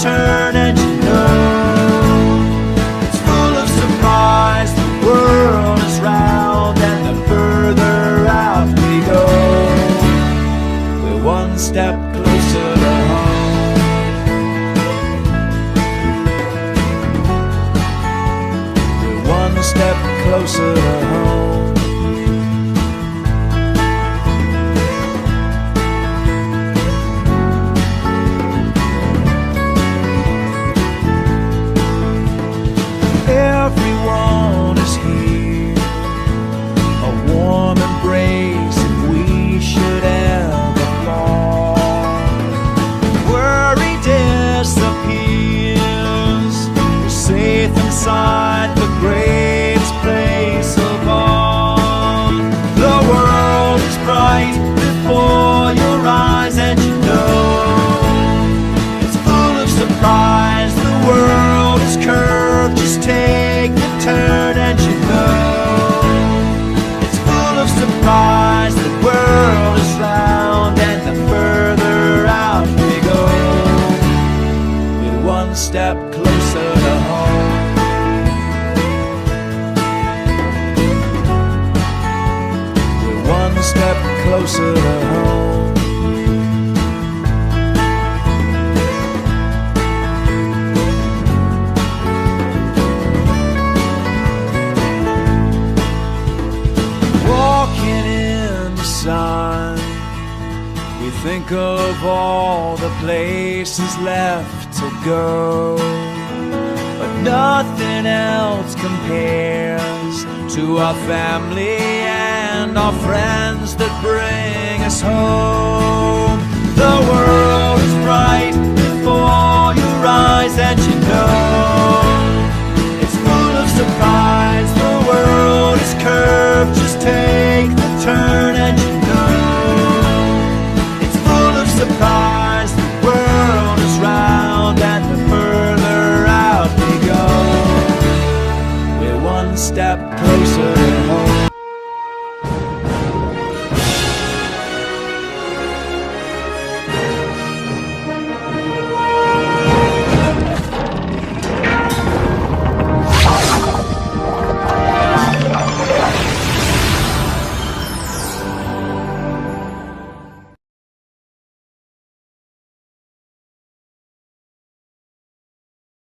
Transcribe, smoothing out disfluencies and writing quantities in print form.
turn and you know it's full of surprise. The world is round, and the further out we go, we're one step closer to home. We're one step closer to home. Everyone is here, a warm embrace if we should ever fall. Worry disappears, we're safe inside the greatest place of all. The world is bright before your eyes, and you know it's full of surprise. The world is curved, just take the turn and you know it's full of surprise. The world is round, and the further out we go, we're one step closer to home. We're one step closer to home. We think of all the places left to go, but nothing else compares to our family and our friends that bring us home. The world is bright